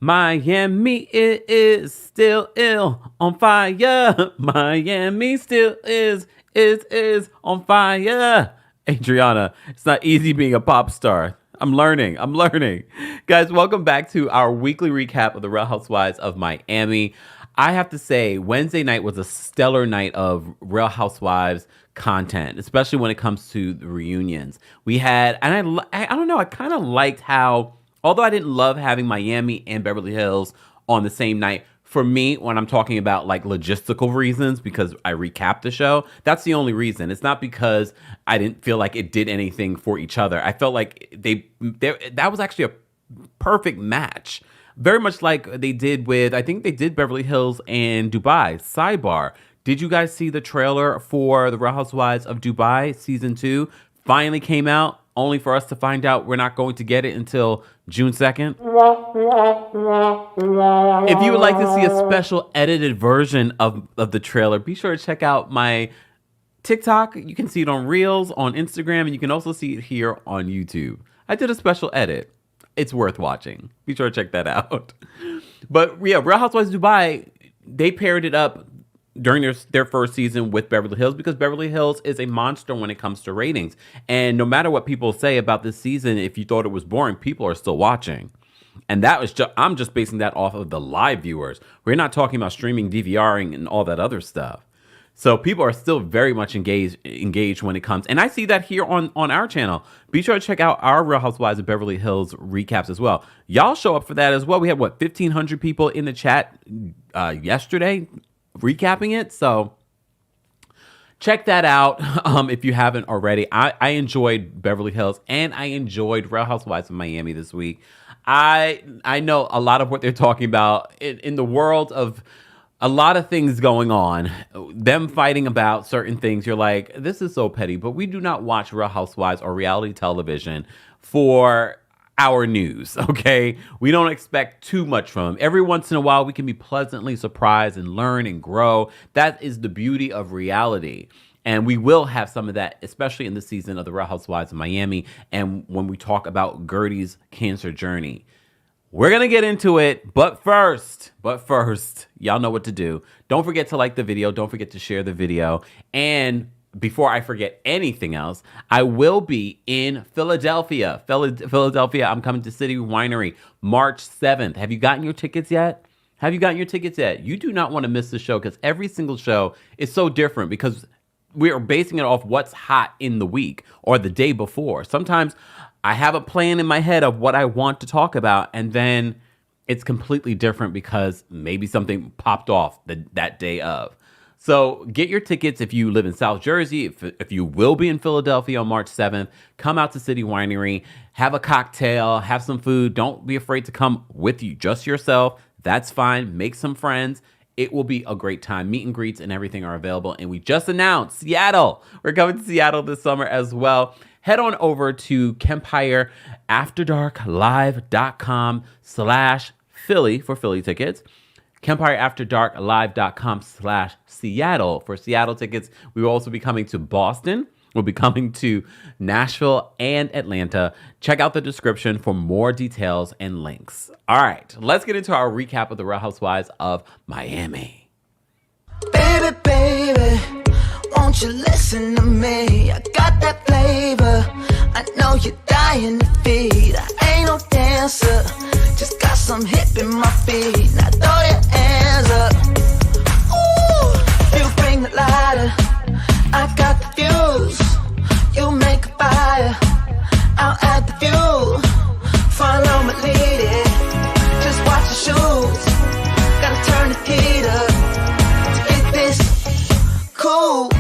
Miami is still ill on fire. Miami still is on fire. Adriana, it's not easy being a pop star. I'm learning. Guys, welcome back to our weekly recap of the Real Housewives of Miami. I have to say, Wednesday night was a stellar night of Real Housewives content, especially when it comes to the reunions. We had, and I don't know, I kind of liked how, although I didn't love having Miami and Beverly Hills on the same night, for me, when I'm talking about like logistical reasons, because I recapped the show, that's the only reason. It's not because I didn't feel like it did anything for each other. I felt like that was actually a perfect match. Very much like they did with, I think they did Beverly Hills and Dubai. Sidebar. Did you guys see the trailer for The Real Housewives of Dubai season 2? Finally came out, only for us to find out we're not going to get it until June 2nd. If you would like to see a special edited version of the trailer, be sure to check out my TikTok. You can see it on Reels, on Instagram, and you can also see it here on YouTube. I did a special edit. It's worth watching. Be sure to check that out. But yeah, Real Housewives of Dubai, they paired it up during their first season with Beverly Hills because Beverly Hills is a monster when it comes to ratings. And no matter what people say about this season, if you thought it was boring, people are still watching. And that was I'm just basing that off of the live viewers. We're not talking about streaming, DVRing, and all that other stuff. So people are still very much engaged when it comes. And I see that here on our channel. Be sure to check out our Real Housewives of Beverly Hills recaps as well. Y'all show up for that as well. We had, 1,500 people in the chat yesterday recapping it. So check that out if you haven't already. I enjoyed Beverly Hills and I enjoyed Real Housewives of Miami this week. I know a lot of what they're talking about in the world of a lot of things going on, them fighting about certain things. You're like, this is so petty, but we do not watch Real Housewives or reality television for our news, okay? We don't expect too much from them. Every once in a while, we can be pleasantly surprised and learn and grow. That is the beauty of reality. And we will have some of that, especially in the season of the Real Housewives of Miami. And when we talk about Gertie's cancer journey, we're going to get into it. But first, y'all know what to do. Don't forget to like the video. Don't forget to share the video. And before I forget anything else, I will be in Philadelphia. I'm coming to City Winery March 7th. Have you gotten your tickets yet? You do not want to miss the show because every single show is so different because we are basing it off what's hot in the week or the day before. Sometimes I have a plan in my head of what I want to talk about, and then it's completely different because maybe something popped off that day of. So get your tickets if you live in South Jersey. If you will be in Philadelphia on March 7th, come out to City Winery, have a cocktail, have some food. Don't be afraid to come with you, just yourself. That's fine. Make some friends. It will be a great time. Meet and greets and everything are available. And we just announced Seattle. We're coming to Seattle this summer as well. Head on over to KempireAfterDarkLive.com/Philly for Philly tickets. KempireAfterDarkLive.com/Seattle for Seattle tickets. We will also be coming to Boston. We'll be coming to Nashville and Atlanta. Check out the description for more details and links. All right, let's get into our recap of the Real Housewives of Miami. Baby, baby, won't you listen to me? I got that flavor. I know you're dying to feed. I ain't no dancer, just got some hip in my feet. Now throw your hands up. Ooh, you bring the lighter, I got the fuse. You make a fire, I'll add the fuel. Follow my lady, just watch the shoes. Gotta turn the heat up to get this cool.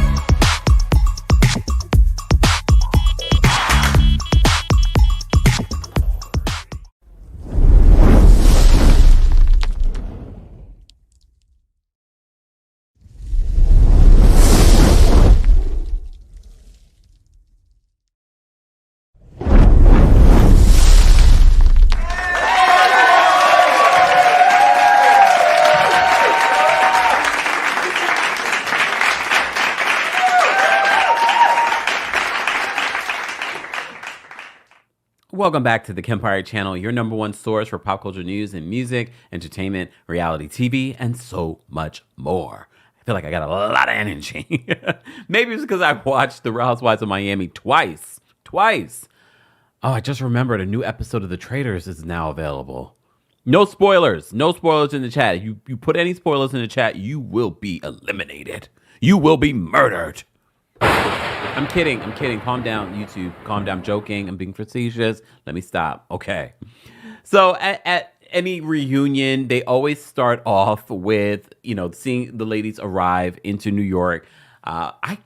Welcome back to the Kempire channel, your number one source for pop culture news and music, entertainment, reality TV, and so much more. I feel like I got a lot of energy. Maybe it's because I watched The Real Housewives of Miami twice. Oh, I just remembered a new episode of The Traitors is now available. No spoilers. No spoilers in the chat. You put any spoilers in the chat, you will be eliminated. You will be murdered. I'm kidding. Calm down, YouTube. Calm down. I'm joking. I'm being facetious. Let me stop. Okay. So at any reunion, they always start off with, seeing the ladies arrive into New York. I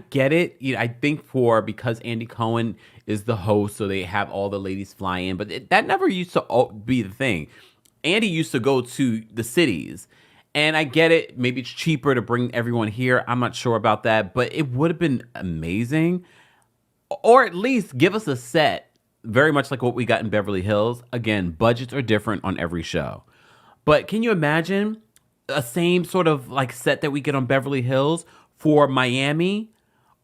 get it. I think because Andy Cohen is the host, so they have all the ladies fly in, but that never used to be the thing. Andy used to go to the cities. And I get it. Maybe it's cheaper to bring everyone here. I'm not sure about that. But it would have been amazing. Or at least give us a set, very much like what we got in Beverly Hills. Again, budgets are different on every show. But can you imagine a same sort of like set that we get on Beverly Hills for Miami?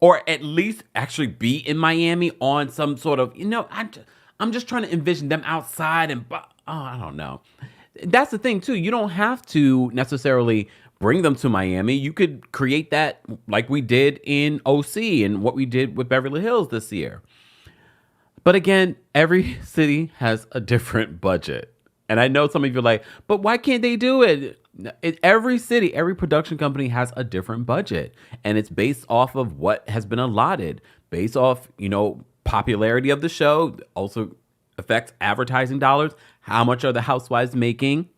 Or at least actually be in Miami on some sort of, I'm just trying to envision them outside and, I don't know. That's the thing, too. You don't have to necessarily bring them to Miami. You could create that like we did in OC and what we did with Beverly Hills this year. But again, every city has a different budget. And I know some of you are like, but why can't they do it? Every city, every production company has a different budget. And it's based off of what has been allotted, based off, popularity of the show, also affects advertising dollars. How much are the housewives making?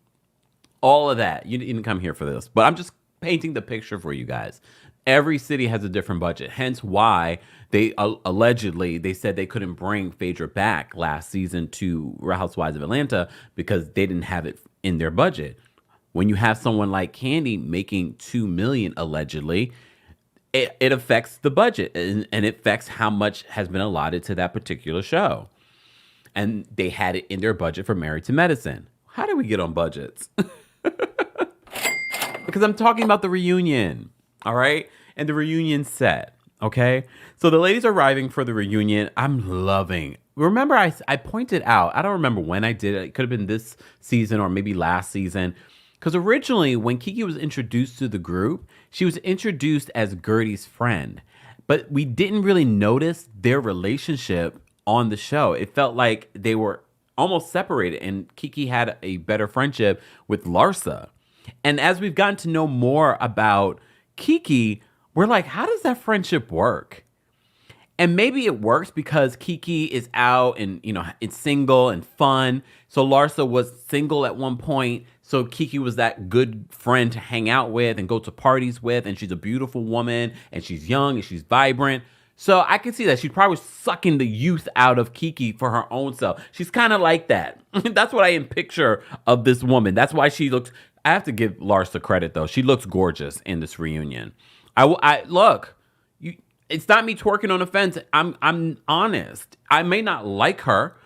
All of that. You didn't come here for this, but I'm just painting the picture for you guys. Every city has a different budget. Hence why they allegedly said they couldn't bring Phaedra back last season to Real Housewives of Atlanta because they didn't have it in their budget. When you have someone like Candy making $2 million allegedly, it affects the budget and it affects how much has been allotted to that particular show. And they had it in their budget for Married to Medicine. How did we get on budgets? Because I'm talking about the reunion, all right? And the reunion set, okay? So the ladies are arriving for the reunion. I'm loving. Remember, I pointed out, I don't remember when I did it. It could have been this season or maybe last season. Because originally, when Kiki was introduced to the group, she was introduced as Gertie's friend. But we didn't really notice their relationship on the show. It felt like they were almost separated, and Kiki had a better friendship with Larsa. And as we've gotten to know more about Kiki, we're like, how does that friendship work? And maybe it works because Kiki is out and, it's single and fun. So Larsa was single at one point. So Kiki was that good friend to hang out with and go to parties with. And she's a beautiful woman and she's young and she's vibrant. So I can see that she's probably sucking the youth out of Kiki for her own self. She's kind of like that. That's what I picture of this woman. That's why she looks. I have to give Larsa credit though. She looks gorgeous in this reunion. I look. It's not me twerking on the fence. I'm honest. I may not like her,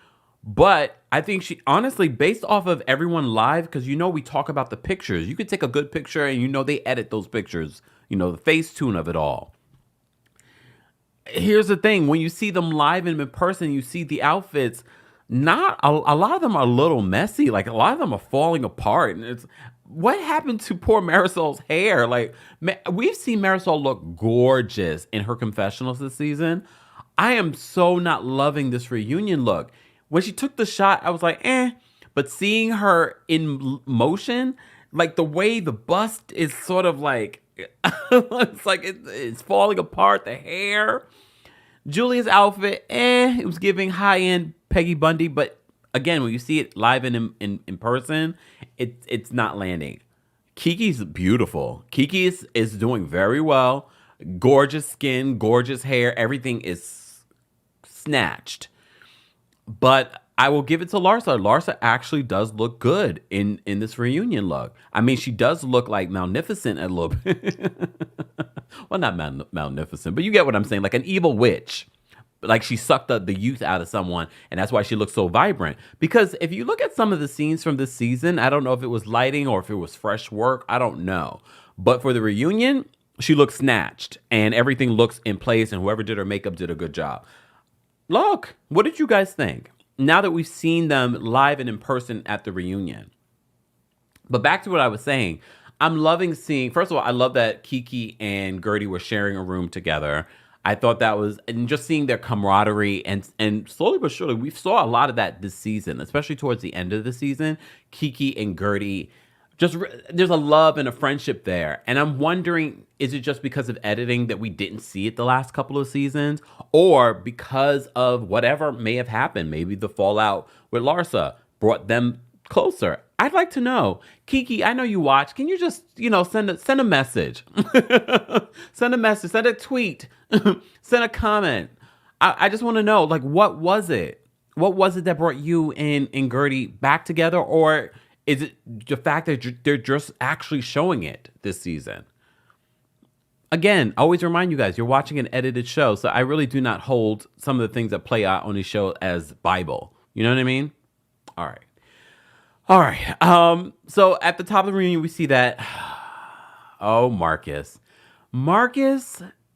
but I think she honestly, based off of everyone live, because we talk about the pictures. You could take a good picture and they edit those pictures. The Facetune of it all. Here's the thing. When you see them live and in person, you see the outfits. Not a lot of them are a little messy. Like a lot of them are falling apart. And it's what happened to poor Marisol's hair? Like we've seen Marisol look gorgeous in her confessionals this season. I am so not loving this reunion look. When she took the shot, I was like, eh. But seeing her in motion, like the way the bust is sort of like, it's like it's falling apart, the hair. Julia's outfit, it was giving high-end Peggy Bundy, but again, when you see it live and in person, it's not landing. Kiki's beautiful. Kiki is doing very well. Gorgeous skin, gorgeous hair, everything is snatched. But I will give it to Larsa. Larsa actually does look good in this reunion look. I mean, she does look like Magnificent a little bit. Well, not Magnificent, but you get what I'm saying. Like an evil witch. Like she sucked the youth out of someone, and that's why she looks so vibrant. Because if you look at some of the scenes from this season, I don't know if it was lighting or if it was fresh work. I don't know. But for the reunion, she looks snatched, and everything looks in place, and whoever did her makeup did a good job. Look, what did you guys think? now that we've seen them live and in person at the reunion. But back to what I was saying, I'm loving seeing, first of all, I love that Kiki and Gertie were sharing a room together. I thought that was, and just seeing their camaraderie and slowly but surely, we saw a lot of that this season, especially towards the end of the season. Kiki and Gertie, there's a love and a friendship there. And I'm wondering, is it just because of editing that we didn't see it the last couple of seasons? Or because of whatever may have happened? Maybe the fallout with Larsa brought them closer. I'd like to know. Kiki, I know you watch. Can you just, send a message? Send a message, send a tweet, send a comment. I just want to know, like, what was it? What was it that brought you and Gertie back together? Or is it the fact that they're just actually showing it this season? Again, I always remind you guys, you're watching an edited show, so I really do not hold some of the things that play out on the show as Bible. You know what I mean? All right. So at the top of the reunion, we see that, oh, Marcus,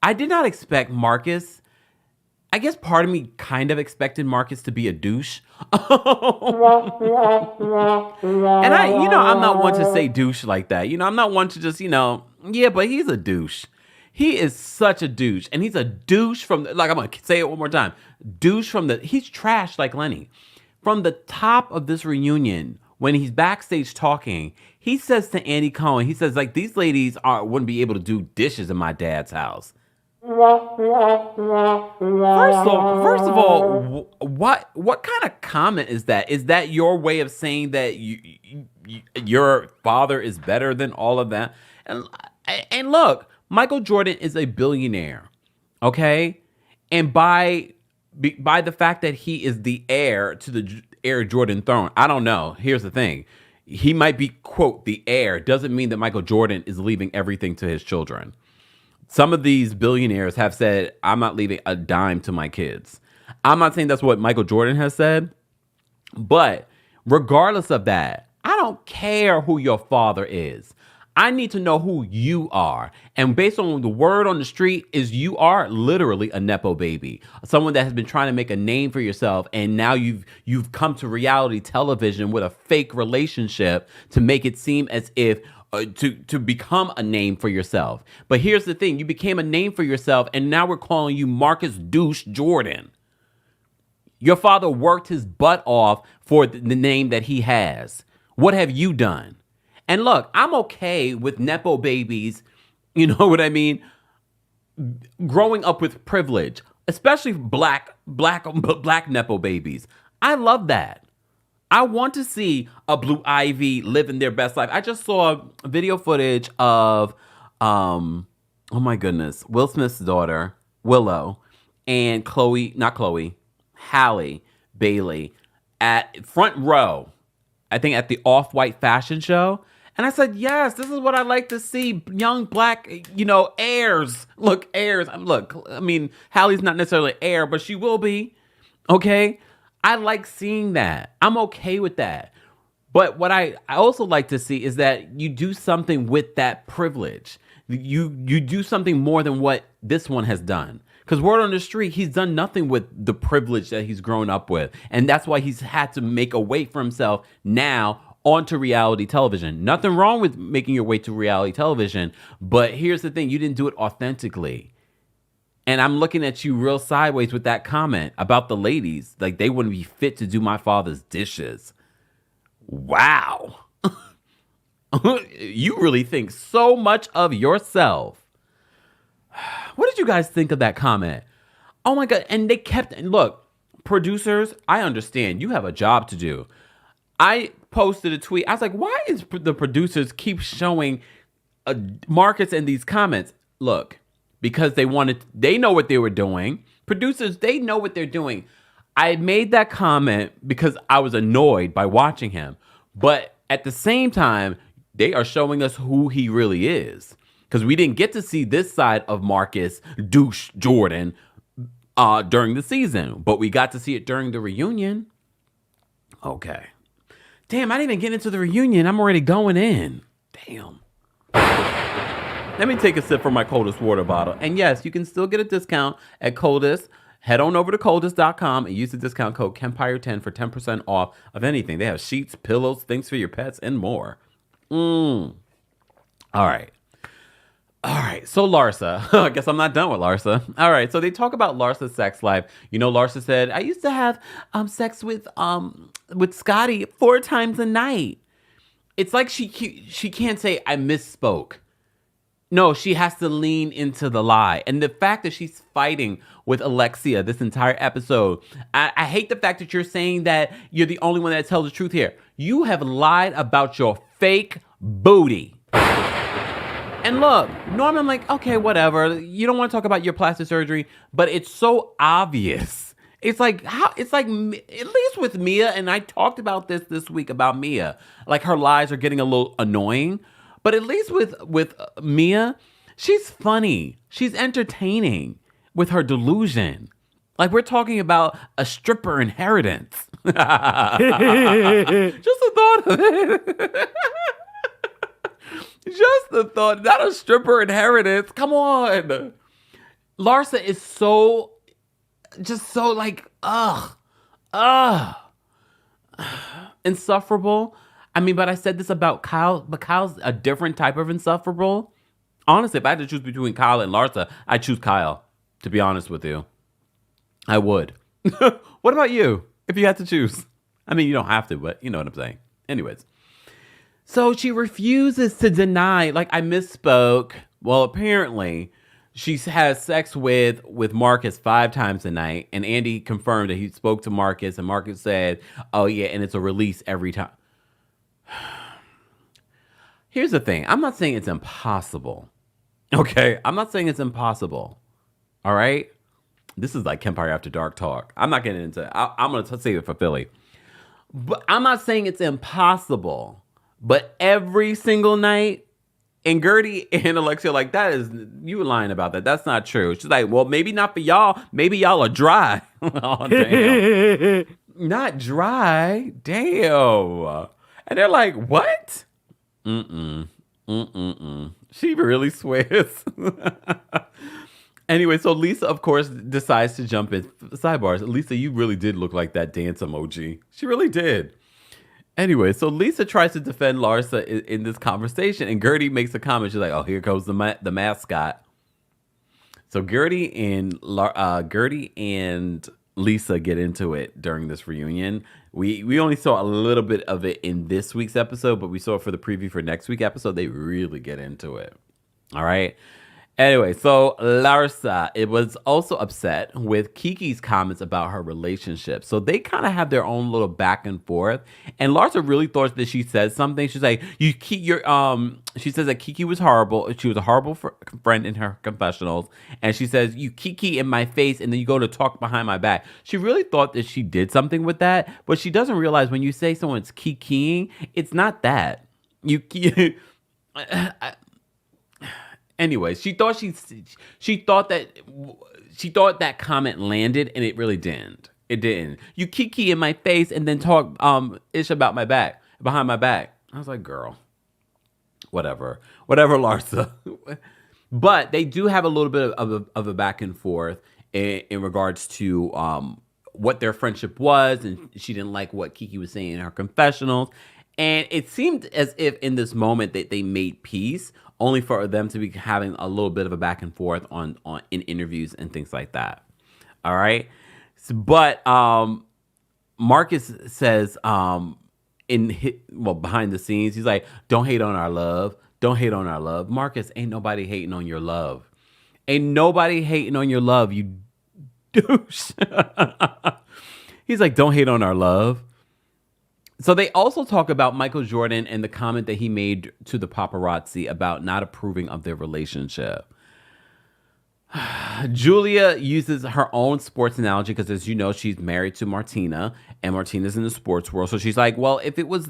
I did not expect Marcus. I guess part of me kind of expected Marcus to be a douche. And I'm not one to say douche like that. I'm not one to just, yeah, but he's a douche. He is such a douche. And he's a douche I'm going to say it one more time. He's trash like Lenny. From the top of this reunion, when he's backstage talking, he says to Andy Cohen, he says, like, these ladies wouldn't be able to do dishes in my dad's house. First of all, what kind of comment is that? Is that your way of saying that your father is better than all of that? And look, Michael Jordan is a billionaire, okay? And by the fact that he is the heir to the Air Jordan throne, I don't know. Here's the thing. He might be, quote, the heir. Doesn't mean that Michael Jordan is leaving everything to his children. Some of these billionaires have said, I'm not leaving a dime to my kids. I'm not saying that's what Michael Jordan has said. But regardless of that, I don't care who your father is. I need to know who you are. And based on the word on the street is you are literally a Nepo baby. Someone that has been trying to make a name for yourself. And now you've come to reality television with a fake relationship to make it seem as if to become a name for yourself. But here's the thing. You became a name for yourself. And now we're calling you Marcus Douche Jordan. Your father worked his butt off for the name that he has. What have you done? And look, I'm okay with Nepo babies, you know what I mean? Growing up with privilege, especially black Nepo babies. I love that. I want to see a Blue Ivy living their best life. I just saw video footage of, oh my goodness, Will Smith's daughter, Willow, and Halle Bailey at front row, I think at the Off-White fashion show. And I said, yes, this is what I like to see. Young black, heirs. Look, heirs. Look, I mean, Halle's not necessarily heir, but she will be. Okay? I like seeing that. I'm okay with that. But what I also like to see is that you do something with that privilege. You do something more than what this one has done. Because word on the street, he's done nothing with the privilege that he's grown up with. And that's why he's had to make a way for himself now onto reality television. Nothing wrong with making your way to reality television, but here's the thing, you didn't do it authentically. And I'm looking at you real sideways with that comment about the ladies, like they wouldn't be fit to do my father's dishes. Wow. You really think so much of yourself. What did you guys think of that comment? Oh my God. And look, producers, I understand you have a job to do. I posted a tweet. I was like, why is the producers keep showing Marcus in these comments? Look, because they know what they were doing. Producers, they know what they're doing. I made that comment because I was annoyed by watching him. But at the same time, they are showing us who he really is. Because we didn't get to see this side of Marcus Douche Jordan during the season. But we got to see it during the reunion. Okay. Damn, I didn't even get into the reunion. I'm already going in. Damn. Let me take a sip from my coldest water bottle. And yes, you can still get a discount at Coldest. Head on over to coldest.com and use the discount code Kempire10 for 10% off of anything. They have sheets, pillows, things for your pets, and more. All right. So Larsa, I guess I'm not done with Larsa. All right. So they talk about Larsa's sex life. You know, Larsa said, I used to have sex with Scotty 4 times a night. It's like she can't say I misspoke. No, she has to lean into the lie. And the fact that she's fighting with Alexia this entire episode, I hate the fact that you're saying that you're the only one that tells the truth here. You have lied about your fake booty. And look, normally I'm like, okay, whatever. You don't want to talk about your plastic surgery, but it's so obvious. It's like, at least with Mia, and I talked about this week about Mia, like her lies are getting a little annoying. But at least with Mia, she's funny. She's entertaining with her delusion. Like we're talking about a stripper inheritance. Just the thought of it. Just the thought, not a stripper inheritance. Come on. Larsa is so like, insufferable. I mean, but I said this about Kyle, but Kyle's a different type of insufferable. Honestly, if I had to choose between Kyle and Larsa, I'd choose Kyle, to be honest with you. I would. What about you, if you had to choose? I mean, you don't have to, but you know what I'm saying. Anyways. So she refuses to deny, like, I misspoke. Well, apparently, she has sex with Marcus 5 times a night, and Andy confirmed that he spoke to Marcus, and Marcus said, oh, yeah, and it's a release every time. Here's the thing. I'm not saying it's impossible. Okay? I'm not saying it's impossible. All right? This is like Kempire After Dark talk. I'm not getting into it. I'm going to save it for Philly. But I'm not saying it's impossible. But every single night, and Gertie and Alexia like, that is, you lying about that. That's not true. She's like, well, maybe not for y'all. Maybe y'all are dry. Oh, damn. Not dry. Damn. And they're like, what? She really swears. Anyway, so Lisa, of course, decides to jump in. Sidebars. Lisa, you really did look like that dance emoji. She really did. Anyway, so Lisa tries to defend Larsa in this conversation, and Gertie makes a comment. She's like, oh, here goes the mascot. So Gertie and Lisa get into it during this reunion. We only saw a little bit of it in this week's episode, but we saw it for the preview for next week's episode. They really get into it. All right. Anyway, so Larsa, it was also upset with Kiki's comments about her relationship. So they kind of have their own little back and forth. And Larsa really thought that she said something. She's like, she says that Kiki was horrible. She was a horrible friend in her confessionals. And she says, you Kiki in my face, and then you go to talk behind my back. She really thought that she did something with that. But she doesn't realize when you say someone's Kikiing, it's not that. Anyway, she thought that comment landed, and it really didn't. It didn't. You Kiki in my face and then talk ish about my back, behind my back. I was like, girl, whatever, Larsa. But they do have a little bit of a back and forth in regards to what their friendship was, and she didn't like what Kiki was saying in her confessionals. And it seemed as if in this moment that they made peace, only for them to be having a little bit of a back and forth on in interviews and things like that. All right. But Marcus says behind the scenes, he's like, don't hate on our love. Don't hate on our love. Marcus, ain't nobody hating on your love. Ain't nobody hating on your love, you douche. He's like, don't hate on our love. So they also talk about Michael Jordan and the comment that he made to the paparazzi about not approving of their relationship. Julia uses her own sports analogy because, as you know, she's married to Martina, and Martina's in the sports world. So she's like, well, if it was,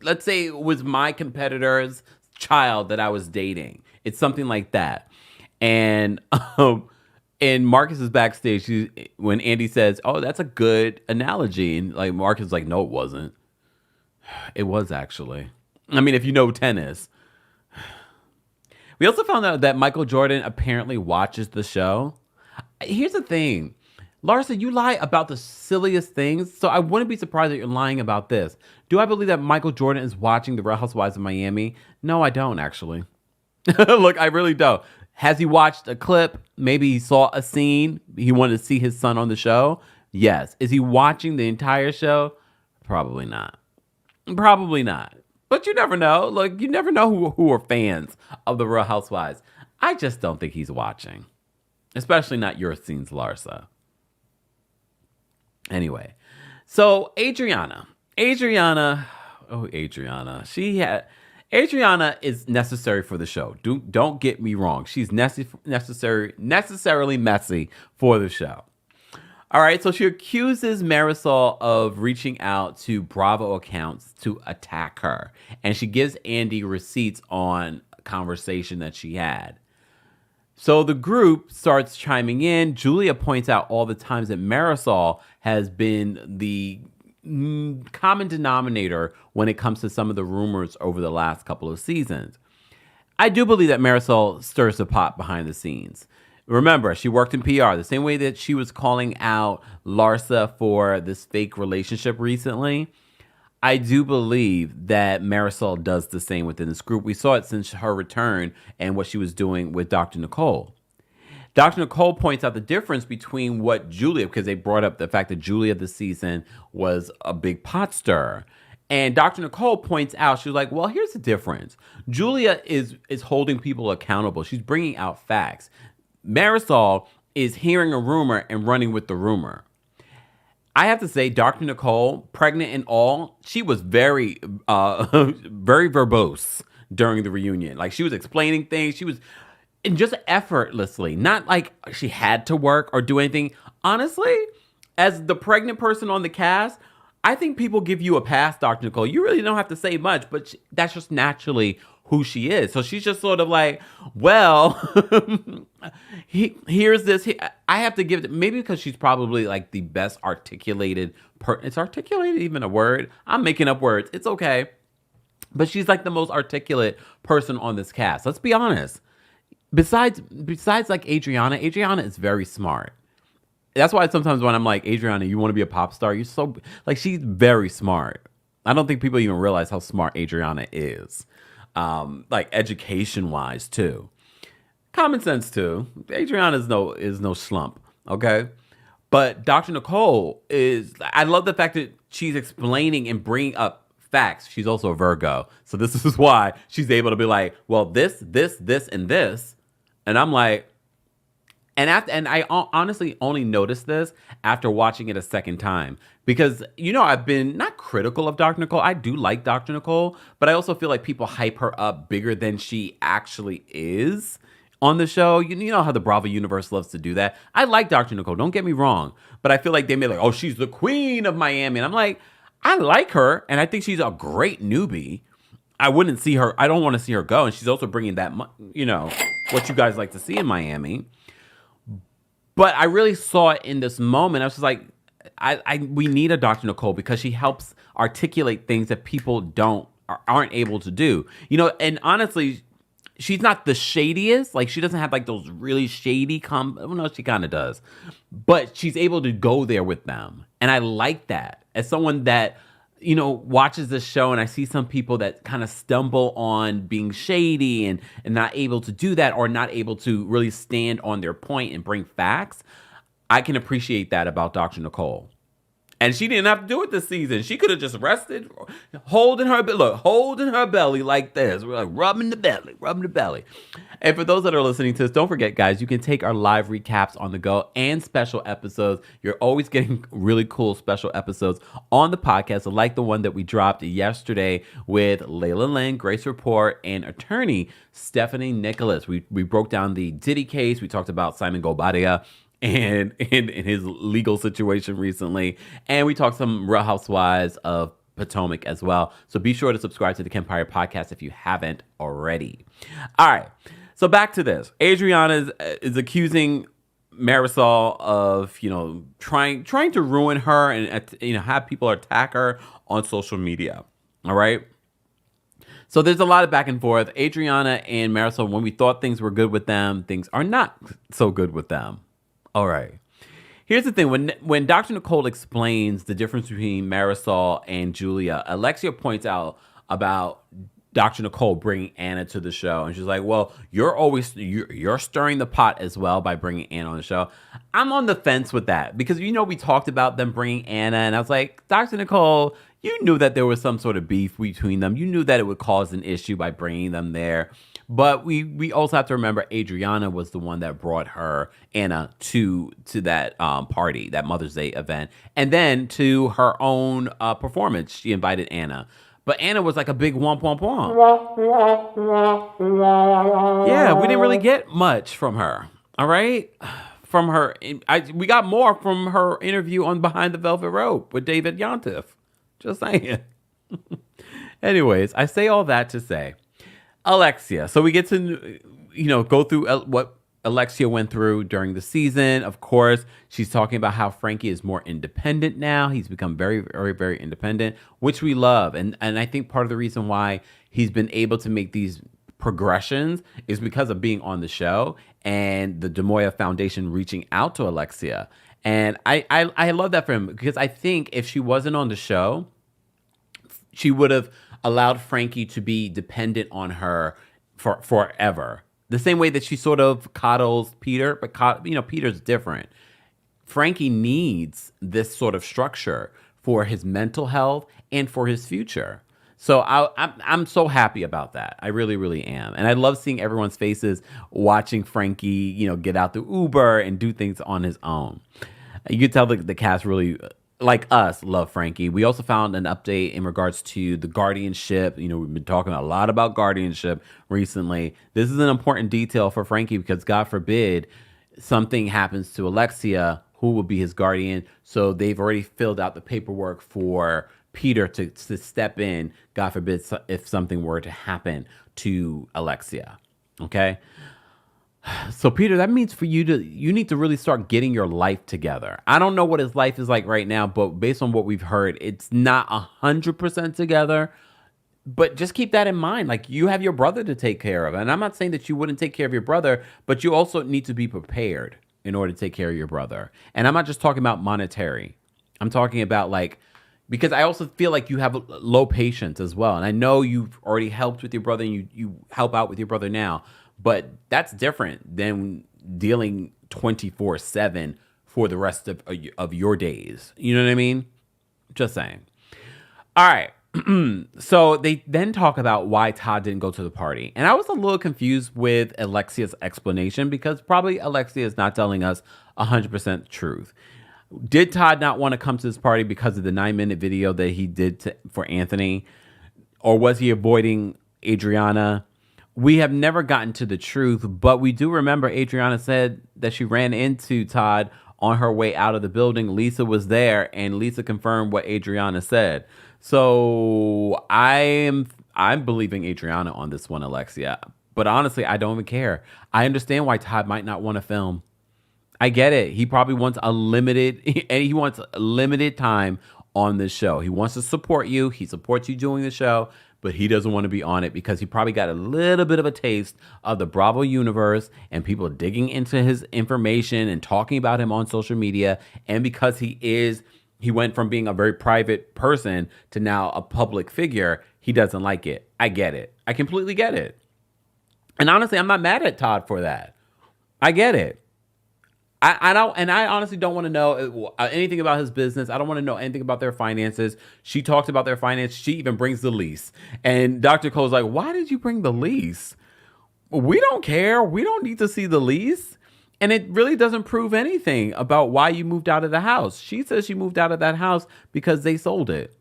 let's say it was my competitor's child that I was dating, it's something like that. And Marcus is backstage when Andy says, oh, that's a good analogy. And like Marcus is like, no, it wasn't. It was actually. I mean, if you know tennis. We also found out that Michael Jordan apparently watches the show. Here's the thing. Larsa, you lie about the silliest things, so I wouldn't be surprised that you're lying about this. Do I believe that Michael Jordan is watching The Real Housewives of Miami? No, I don't, actually. Look, I really don't. Has he watched a clip? Maybe he saw a scene. He wanted to see his son on the show. Yes. Is he watching the entire show? Probably not. Probably not. But you never know. Look, you never know who are fans of The Real Housewives. I just don't think he's watching. Especially not your scenes, Larsa. Anyway, so Adriana, Adriana is necessary for the show. Don't get me wrong. She's necessarily messy for the show. All right, so she accuses Marisol of reaching out to Bravo accounts to attack her. And she gives Andy receipts on a conversation that she had. So the group starts chiming in. Julia points out all the times that Marisol has been the common denominator when it comes to some of the rumors over the last couple of seasons. I do believe that Marisol stirs the pot behind the scenes. Remember, she worked in PR the same way that she was calling out Larsa for this fake relationship recently. I do believe that Marisol does the same within this group. We saw it since her return and what she was doing with Dr. Nicole. Dr. Nicole points out the difference between what Julia, because they brought up the fact that Julia this season was a big pot stirrer. And Dr. Nicole points out, she was like, well, here's the difference. Julia is holding people accountable. She's bringing out facts. Marisol is hearing a rumor and running with the rumor. I have to say, Dr. Nicole, pregnant and all, she was very, very verbose during the reunion. Like, she was explaining things. She was, and just effortlessly, not like she had to work or do anything. Honestly, as the pregnant person on the cast, I think people give you a pass, Dr. Nicole. You really don't have to say much, but that's just naturally who she is. So she's just sort of like, well, here's this. I have to give it, maybe because she's probably like the best articulated, it's articulated even a word? I'm making up words. It's okay. But she's like the most articulate person on this cast. Let's be honest. Besides like Adriana is very smart. That's why sometimes when I'm like, Adriana, you want to be a pop star? You're so, like, she's very smart. I don't think people even realize how smart Adriana is. Like education-wise too. Common sense too. Adriana is no slump, okay? But Dr. Nicole is, I love the fact that she's explaining and bringing up facts. She's also a Virgo. So this is why she's able to be like, well, this, and this. And I'm like, and I honestly only noticed this after watching it a second time. Because, you know, I've been not critical of Dr. Nicole. I do like Dr. Nicole. But I also feel like people hype her up bigger than she actually is on the show. You know how the Bravo universe loves to do that. I like Dr. Nicole. Don't get me wrong. But I feel like they made like, oh, she's the queen of Miami. And I'm like, I like her. And I think she's a great newbie. I wouldn't see her. I don't want to see her go. And she's also bringing that, you know, what you guys like to see in Miami. But I really saw it in this moment. I was just like, we need a Dr. Nicole because she helps articulate things that people aren't able to do. You know, and honestly, she's not the shadiest. Like, she doesn't have like those really shady well, no, she kind of does. But she's able to go there with them. And I like that. As someone that, you know, watches this show and I see some people that kind of stumble on being shady and not able to do that or not able to really stand on their point and bring facts, I can appreciate that about Dr. Nicole. And she didn't have to do it this season. She could have just rested, holding her belly like this. We're like rubbing the belly. And for those that are listening to this, don't forget, guys, you can take our live recaps on the go and special episodes. You're always getting really cool special episodes on the podcast, like the one that we dropped yesterday with Layla Lynn, Grace Report, and attorney Stephanie Nicholas. We broke down the Diddy case. We talked about Simon Gobadia and in his legal situation recently. And we talked some Real Housewives of Potomac as well. So be sure to subscribe to the Kempire podcast if you haven't already. All right. So back to this. Adriana is accusing Marisol of, you know, trying to ruin her and, you know, have people attack her on social media. All right. So there's a lot of back and forth. Adriana and Marisol, when we thought things were good with them, things are not so good with them. All right. Here's the thing: when Dr. Nicole explains the difference between Marisol and Julia, Alexia points out about Dr. Nicole bringing Anna to the show, and she's like, "Well, you're stirring the pot as well by bringing Anna on the show." I'm on the fence with that because we talked about them bringing Anna, and I was like, Dr. Nicole, you knew that there was some sort of beef between them. You knew that it would cause an issue by bringing them there. But we also have to remember Adriana was the one that brought her Anna to that party, that Mother's Day event, and then to her own performance. She invited Anna, but Anna was like a big womp womp womp. Yeah, we didn't really get much from her. All right, from her, we got more from her interview on Behind the Velvet Rope with David Yontif. Just saying. Anyways, I say all that to say, Alexia. So we get to, go through what Alexia went through during the season. Of course, she's talking about how Frankie is more independent now. He's become very, very, very independent, which we love. And I think part of the reason why he's been able to make these progressions is because of being on the show and the Demoya Foundation reaching out to Alexia. And I love that for him because I think if she wasn't on the show, she would have allowed Frankie to be dependent on her for forever. The same way that she sort of coddles Peter, but Peter's different. Frankie needs this sort of structure for his mental health and for his future. So I'm so happy about that. I really, really am. And I love seeing everyone's faces watching Frankie, get out the Uber and do things on his own. You could tell the cast really, like us, love Frankie. We also found an update in regards to the guardianship. We've been talking a lot about guardianship recently. This is an important detail for Frankie because God forbid something happens to Alexia, who will be his guardian. So they've already filled out the paperwork for Peter to step in, God forbid, if something were to happen to Alexia. Okay? So Peter, that means you need to really start getting your life together. I don't know what his life is like right now, but based on what we've heard, it's not 100% together. But just keep that in mind. Like, you have your brother to take care of. And I'm not saying that you wouldn't take care of your brother, but you also need to be prepared in order to take care of your brother. And I'm not just talking about monetary. I'm talking about because I also feel like you have low patience as well. And I know you've already helped with your brother and you help out with your brother now. But that's different than dealing 24/7 for the rest of your days. You know what I mean? Just saying. All right. So they then talk about why Todd didn't go to the party. And I was a little confused with Alexia's explanation because probably Alexia is not telling us 100% truth. Did Todd not want to come to this party because of the 9-minute video that he did for Anthony? Or was he avoiding Adriana? We have never gotten to the truth, but we do remember Adriana said that she ran into Todd on her way out of the building. Lisa was there, and Lisa confirmed what Adriana said. So I'm believing Adriana on this one, Alexia. But honestly, I don't even care. I understand why Todd might not want to film. I get it. He probably wants he wants limited time on this show. He wants to support you. He supports you doing the show, but he doesn't want to be on it because he probably got a little bit of a taste of the Bravo universe and people digging into his information and talking about him on social media. And because he went from being a very private person to now a public figure, he doesn't like it. I get it. I completely get it. And honestly, I'm not mad at Todd for that. I get it. I honestly don't want to know anything about his business. I don't want to know anything about their finances. She talked about their finances. She even brings the lease. And Dr. Cole's like, why did you bring the lease? We don't care. We don't need to see the lease. And it really doesn't prove anything about why you moved out of the house. She says she moved out of that house because they sold it.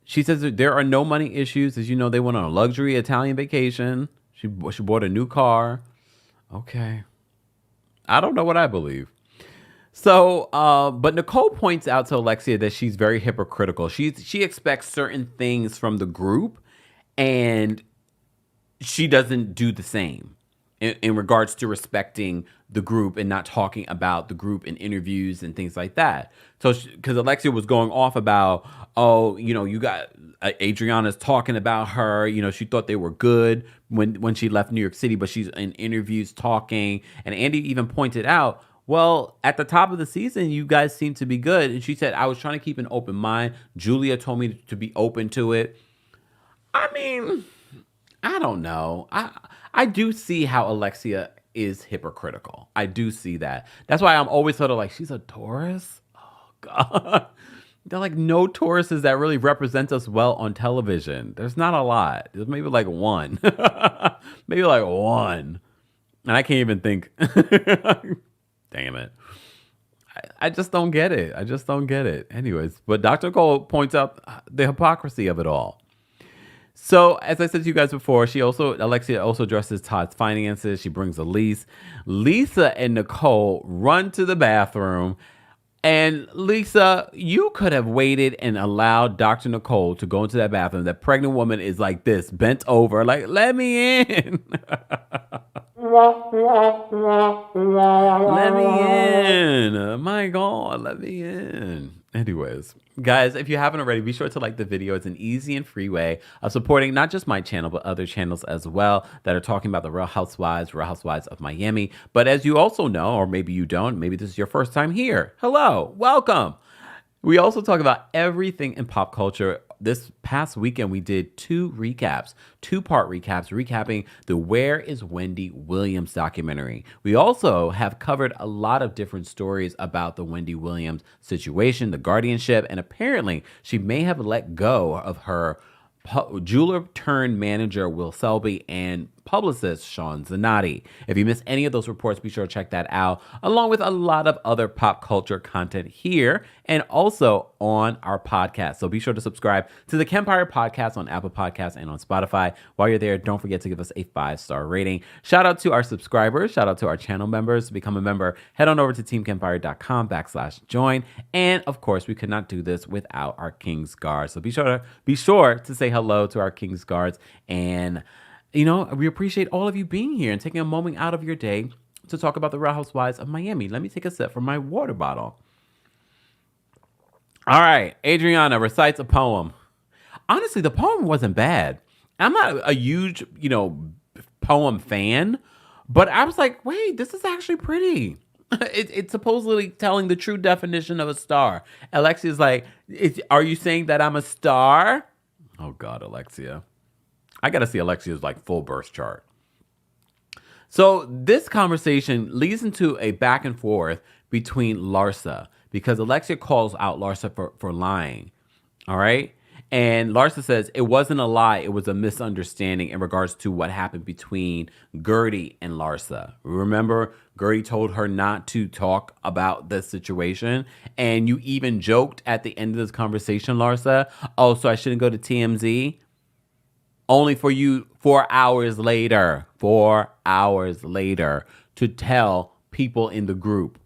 She says that there are no money issues. As you know, they went on a luxury Italian vacation. She bought a new car. Okay. I don't know what I believe. So, but Nicole points out to Alexia that she's very hypocritical. She expects certain things from the group, and she doesn't do the same in regards to respecting the group and not talking about the group in interviews and things like that. So, because Alexia was going off about, you got Adriana's talking about her. She thought they were good when she left New York City, but she's in interviews talking. And Andy even pointed out, Well, at the top of the season, you guys seem to be good. And she said, I was trying to keep an open mind. Julia told me to be open to it. I mean, I don't know. I do see how Alexia is hypocritical. I do see that. That's why I'm always sort of like, she's a Taurus? Oh, God. There are like no Tauruses that really represent us well on television. There's not a lot. There's maybe like one. Maybe like one. And I can't even think. Damn it. I just don't get it. I just don't get it. Anyways, but Dr. Cole points out the hypocrisy of it all. So, as I said to you guys before, Alexia also addresses Todd's finances. She brings Elise. Lisa and Nicole run to the bathroom. And Lisa, you could have waited and allowed Dr. Nicole to go into that bathroom. That pregnant woman is like this, bent over, like, let me in. Let me in. My God, let me in. Anyways, guys, if you haven't already, be sure to like the video. It's an easy and free way of supporting not just my channel, but other channels as well that are talking about the Real Housewives of Miami. But as you also know, or maybe you don't, maybe this is your first time here. Hello, welcome. We also talk about everything in pop culture. This past weekend, we did two-part recaps, recapping the Where is Wendy Williams documentary. We also have covered a lot of different stories about the Wendy Williams situation, the guardianship, and apparently she may have let go of her jeweler turned manager Will Selby and publicist Sean Zanotti. If you missed any of those reports, be sure to check that out, along with a lot of other pop culture content here and also on our podcast. So be sure to subscribe to the Kempire podcast on Apple Podcasts and on Spotify. While you're there, don't forget to give us a 5-star rating. Shout out to our subscribers. Shout out to our channel members. To become a member, head on over to TheKempire.com/join. And of course, we could not do this without our King's Guard. So be sure to say hello to our King's Guards. And we appreciate all of you being here and taking a moment out of your day to talk about the Real Housewives of Miami. Let me take a sip from my water bottle. All right. Adriana recites a poem. Honestly, the poem wasn't bad. I'm not a huge, poem fan, but I was like, wait, this is actually pretty. It's supposedly telling the true definition of a star. Alexia's like, are you saying that I'm a star? Oh, God, Alexia. I got to see Alexia's full birth chart. So this conversation leads into a back and forth between Larsa because Alexia calls out Larsa for lying. All right. And Larsa says it wasn't a lie. It was a misunderstanding in regards to what happened between Gertie and Larsa. Remember, Gertie told her not to talk about the situation. And you even joked at the end of this conversation, Larsa, oh, so I shouldn't go to TMZ? Only for you 4 hours later, to tell people in the group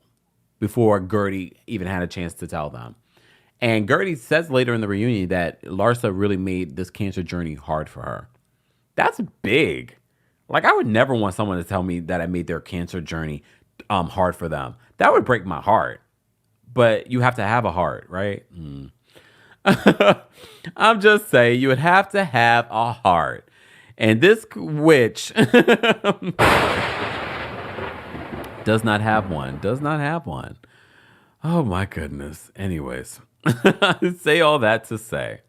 before Gertie even had a chance to tell them. And Gertie says later in the reunion that Larsa really made this cancer journey hard for her. That's big. I would never want someone to tell me that I made their cancer journey hard for them. That would break my heart. But you have to have a heart, right? I'm just saying, you would have to have a heart. And this witch does not have one. Oh, my goodness. Anyways, say all that to say.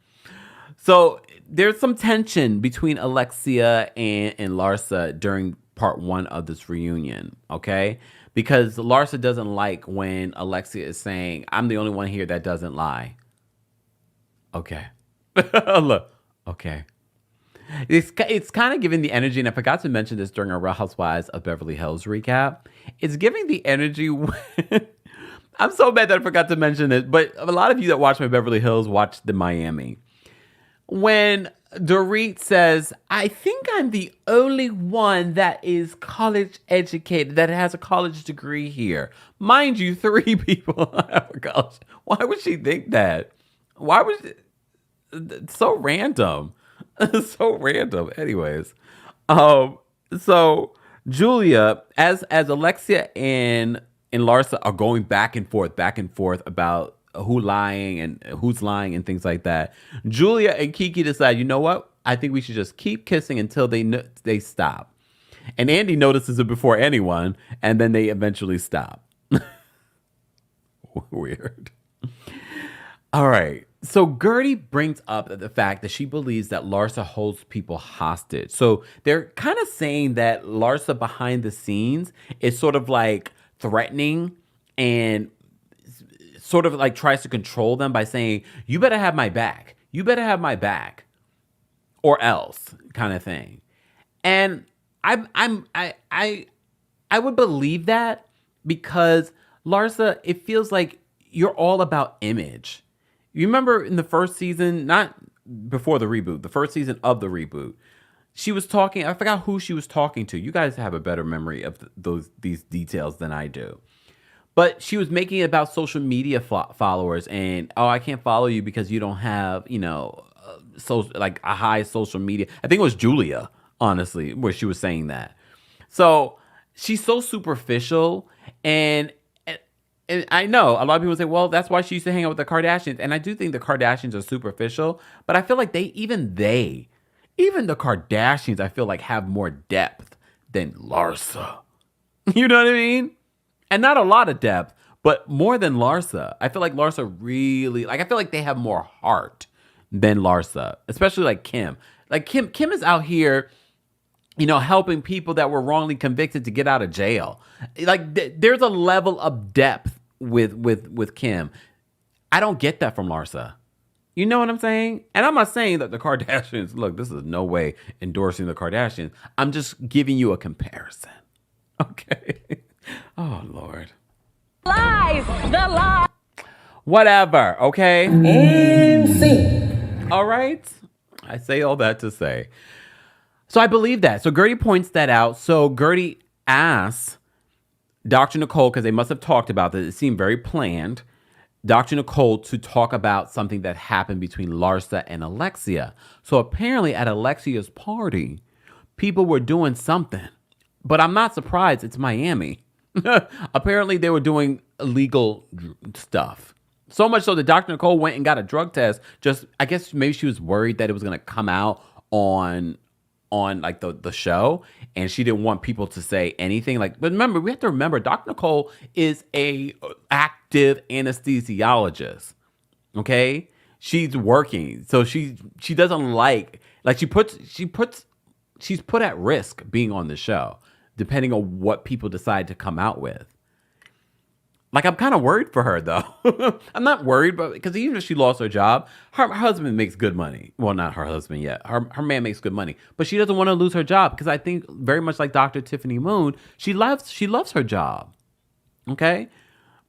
So there's some tension between Alexia and Larsa during part 1 of this reunion, okay? Because Larsa doesn't like when Alexia is saying, I'm the only one here that doesn't lie. Okay. Look. Okay. It's kind of giving the energy, and I forgot to mention this during our Real Housewives of Beverly Hills recap. It's giving the energy. I'm so bad that I forgot to mention it, but a lot of you that watch my Beverly Hills watch the Miami. When Dorit says, I think I'm the only one that is college educated, that has a college degree here. Mind you, 3 people have a college. Why would she think that? Why was it so random? So random. Anyways, so Julia, as Alexia and Larsa are going back and forth about who's lying and things like that, Julia and Kiki decide, you know what? I think we should just keep kissing until they stop. And Andy notices it before anyone, and then they eventually stop. Weird. All right. So Gertie brings up the fact that she believes that Larsa holds people hostage. So they're kind of saying that Larsa behind the scenes is sort of like threatening and sort of like tries to control them by saying, you better have my back. You better have my back or else kind of thing. And I would believe that because Larsa, it feels like you're all about image. You remember in the first season, not before the reboot, the first season of the reboot, she was talking, I forgot who she was talking to. You guys have a better memory of these details than I do. But she was making it about social media followers and, oh, I can't follow you because you don't have, so like a high social media. I think it was Julia, honestly, where she was saying that. So she's so superficial, and I know a lot of people say, well, that's why she used to hang out with the Kardashians. And I do think the Kardashians are superficial, but I feel like even the Kardashians, I feel like have more depth than Larsa. You know what I mean? And not a lot of depth, but more than Larsa. I feel like Larsa really, I feel like they have more heart than Larsa, especially like Kim. Like Kim is out here, helping people that were wrongly convicted to get out of jail. Like there's a level of depth with Kim. I don't get that from Larsa. You know what I'm saying? And I'm not saying that the Kardashians, look, this is no way endorsing the Kardashians. I'm just giving you a comparison. Okay. Oh, Lord. Lies! The lie! Whatever, okay? And see. All right. I say all that to say. So I believe that. So Gertie points that out. So Gertie asks Dr. Nicole, because they must have talked about this. It seemed very planned. Dr. Nicole to talk about something that happened between Larsa and Alexia. So apparently at Alexia's party, people were doing something. But I'm not surprised. It's Miami. Apparently they were doing illegal stuff. So much so that Dr. Nicole went and got a drug test. I guess maybe she was worried that it was going to come out on like the show, and she didn't want people to say anything. But remember, we have to remember, Dr. Nicole is a active anesthesiologist. Okay, she's working, so she doesn't she's put at risk being on the show, depending on what people decide to come out with. I'm kind of worried for her, though. I'm not worried, but because even if she lost her job, her husband makes good money. Well, not her husband yet. Her man makes good money, but she doesn't want to lose her job because I think very much like Dr. Tiffany Moon, she loves her job. Okay,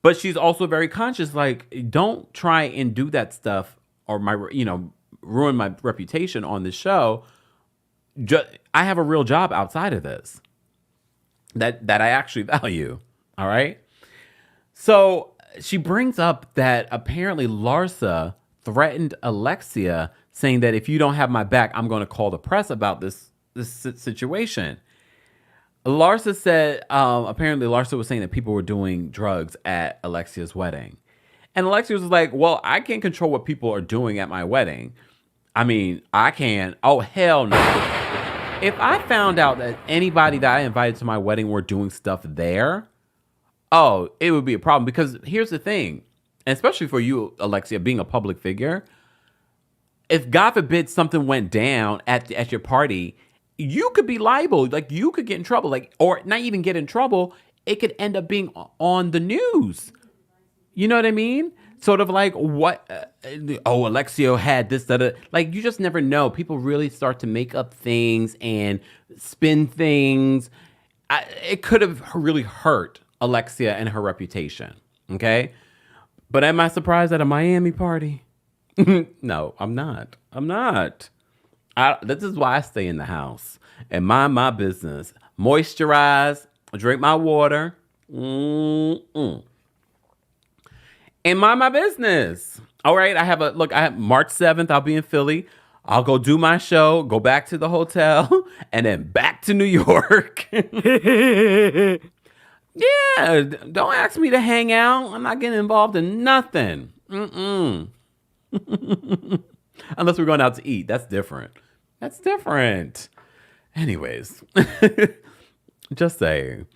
but she's also very conscious. Don't try and do that stuff or ruin my reputation on the show. I have a real job outside of this that I actually value. All right. So she brings up that apparently Larsa threatened Alexia, saying that if you don't have my back, I'm going to call the press about this situation. Larsa said, apparently Larsa was saying that people were doing drugs at Alexia's wedding. And Alexia was like, well, I can't control what people are doing at my wedding. I mean, I can. Oh, hell no. If I found out that anybody that I invited to my wedding were doing stuff there, oh, it would be a problem. Because here's the thing, and especially for you, Alexia, being a public figure, if God forbid something went down at your party, you could be liable. You could get in trouble. Or not even get in trouble. It could end up being on the news. You know what I mean? Sort of like what? Alexia had this, that. You just never know. People really start to make up things and spin things. It could have really hurt Alexia and her reputation. Okay? But am I surprised at a Miami party? No, I'm not. This is why I stay in the house and mind my business. Moisturize, drink my water. And mind my business. All right, I have March 7th, I'll be in Philly. I'll go do my show, go back to the hotel, and then back to New York. Yeah, don't ask me to hang out. I'm not getting involved in nothing. Unless we're going out to eat. That's different. Anyways, just saying.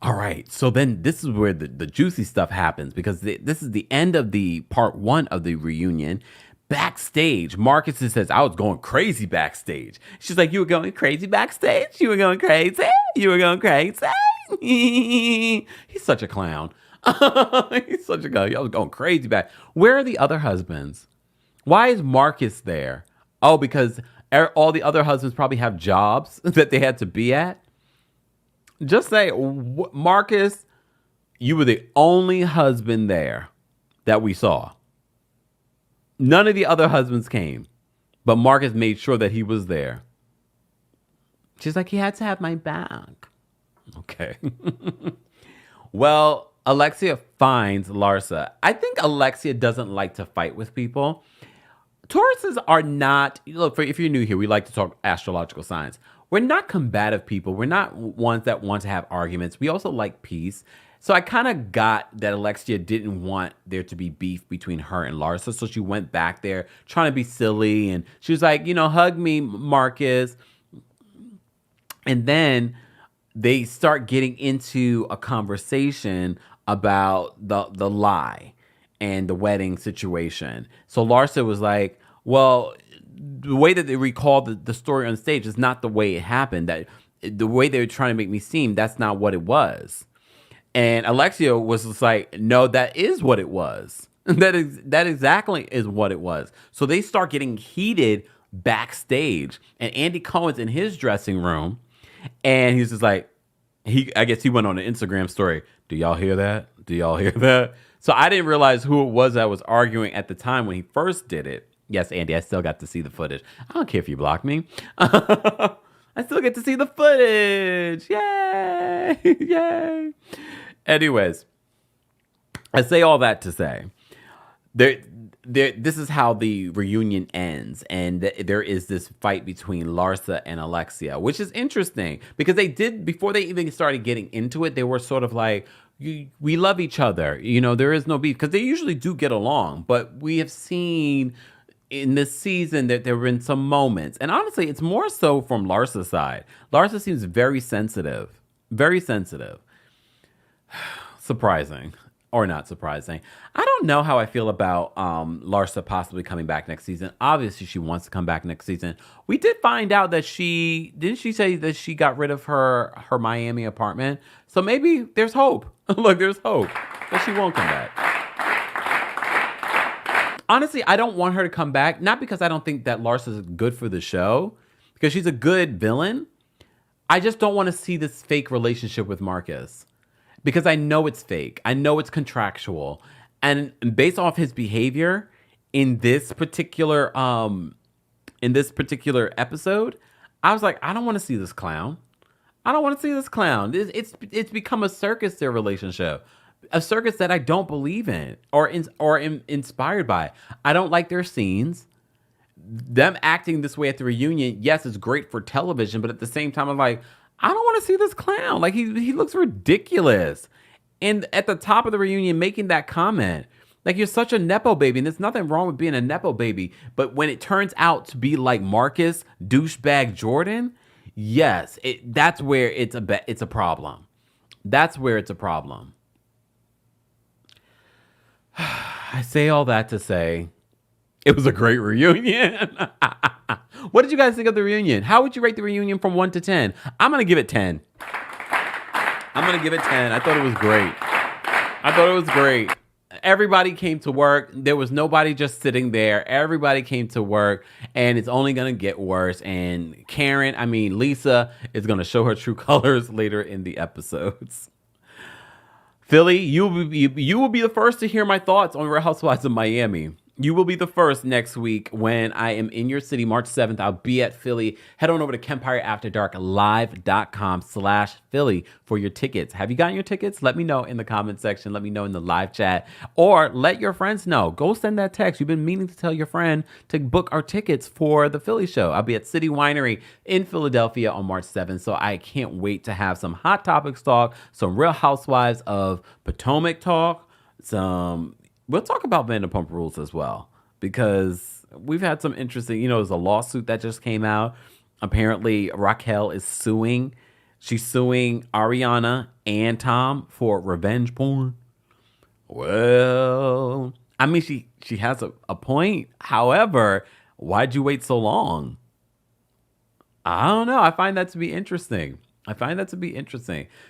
All right. So then this is where the juicy stuff happens because this is the end of the part one of the reunion. Backstage, Marcus says, I was going crazy backstage. She's like, you were going crazy backstage? You were going crazy? You were going crazy? He's such a clown. He's such a guy. I was going crazy back. Where are the other husbands? Why is Marcus there? Oh, because all the other husbands probably have jobs that they had to be at. Just say, Marcus, you were the only husband there that we saw. None of the other husbands came, but Marcus made sure that he was there. She's like, he had to have my back. Okay. Well, Alexia finds Larsa. I think Alexia doesn't like to fight with people. Tauruses are not, look, if you're new here, we like to talk astrological signs. We're not combative people. We're not ones that want to have arguments. We also like peace. So I kind of got that Alexia didn't want there to be beef between her and Larsa. So she went back there trying to be silly. And she was like, hug me, Marcus. And then they start getting into a conversation about the lie and the wedding situation. So Larsa was like, well, the way that they recall the story on stage is not the way it happened. That the way they were trying to make me seem, that's not what it was. And Alexia was just like, no, that is what it was. That exactly is what it was. So they start getting heated backstage. And Andy Cohen's in his dressing room. And he's just like, I guess he went on an Instagram story. Do y'all hear that? Do y'all hear that? So I didn't realize who it was that was arguing at the time when he first did it. Yes, Andy, I still got to see the footage. I don't care if you block me. I still get to see the footage. Yay! Yay! Anyways, I say all that to say, this is how the reunion ends. And there is this fight between Larsa and Alexia, which is interesting because before they even started getting into it, they were sort of like, we love each other. There is no beef because they usually do get along. But we have seen in this season that there have been some moments. And honestly, it's more so from Larsa's side. Larsa seems very sensitive. Very sensitive. Surprising. Or not surprising. I don't know how I feel about Larsa possibly coming back next season. Obviously, she wants to come back next season. We did find out that didn't she say that she got rid of her Miami apartment? So maybe there's hope. Look, there's hope that she won't come back. Honestly, I don't want her to come back. Not because I don't think that Larsa is good for the show, because she's a good villain. I just don't want to see this fake relationship with Marcus. Because I know it's fake. I know it's contractual. And based off his behavior in this particular episode, I was like, I don't want to see this clown. I don't want to see this clown. It's become a circus, their relationship. A circus that I don't believe in or am inspired by. I don't like their scenes. Them acting this way at the reunion, yes, it's great for television, but at the same time, I'm like, I don't want to see this clown. Like, he looks ridiculous. And at the top of the reunion, making that comment, like, you're such a Nepo baby. And there's nothing wrong with being a Nepo baby. But when it turns out to be like Marcus, douchebag Jordan, yes, that's where it's a problem. That's where it's a problem. I say all that to say it was a great reunion. What did you guys think of the reunion? How would you rate the reunion from 1 to 10? I'm going to give it 10. I'm going to give it 10. I thought it was great. Everybody came to work. There was nobody just sitting there. Everybody came to work, and it's only going to get worse. And Lisa is going to show her true colors later in the episodes. Philly, you will be the first to hear my thoughts on Real Housewives of Miami. You will be the first next week when I am in your city, March 7th. I'll be at Philly. Head on over to KempireAfterDarkLive.com/Philly for your tickets. Have you gotten your tickets? Let me know in the comment section. Let me know in the live chat. Or let your friends know. Go send that text. You've been meaning to tell your friend to book our tickets for the Philly show. I'll be at City Winery in Philadelphia on March 7th. So I can't wait to have some Hot Topics talk, some Real Housewives of Potomac talk, we'll talk about Vanderpump Rules as well, because we've had some interesting, there's a lawsuit that just came out. Apparently, Raquel is suing. She's suing Ariana and Tom for revenge porn. Well, I mean, she has a point. However, why'd you wait so long? I don't know. I find that to be interesting.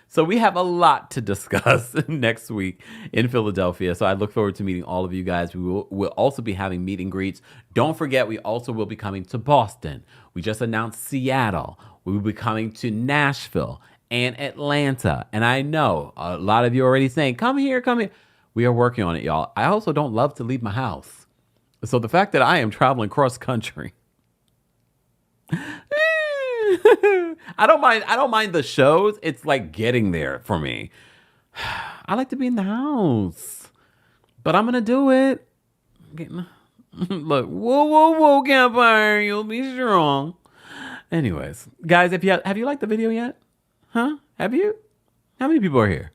So we have a lot to discuss next week in Philadelphia. So I look forward to meeting all of you guys. We'll also be having meet and greets. Don't forget, we also will be coming to Boston. We just announced Seattle. We will be coming to Nashville and Atlanta. And I know a lot of you are already saying, come here, come here. We are working on it, y'all. I also don't love to leave my house. So the fact that I am traveling cross country, I don't mind the shows. It's like getting there for me. I like to be in the house, but I'm gonna do it. Look, whoa, Kempire, you'll be strong. Anyways, guys, if you have you liked the video yet? Huh? Have you? How many people are here?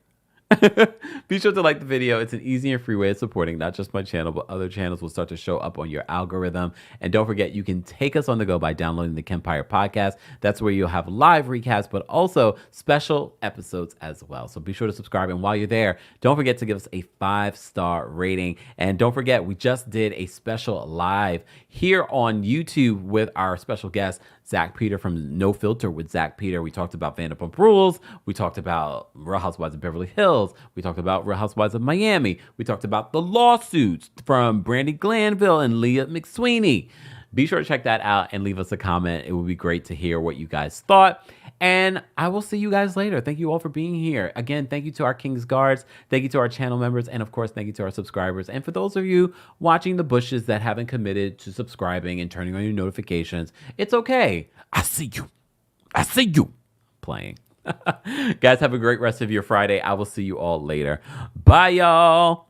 Be sure to like the video. It's an easy and free way of supporting not just my channel, but other channels will start to show up on your algorithm. And don't forget, you can take us on the go by downloading the Kempire podcast. That's where you'll have live recaps, but also special episodes as well. So be sure to subscribe. And while you're there, don't forget to give us a 5-star rating. And don't forget, we just did a special live here on YouTube with our special guest, Zach Peter from No Filter with Zach Peter. We talked about Vanderpump Rules. We talked about Real Housewives of Beverly Hills. We talked about Real Housewives of Miami. We talked about the lawsuits from Brandi Glanville and Leah McSweeney. Be sure to check that out and leave us a comment. It would be great to hear what you guys thought. And I will see you guys later. Thank you all for being here. Again, thank you to our King's Guards. Thank you to our channel members. And of course, thank you to our subscribers. And for those of you watching the bushes that haven't committed to subscribing and turning on your notifications, it's okay. I see you. Playing. Guys, have a great rest of your Friday. I will see you all later. Bye, y'all.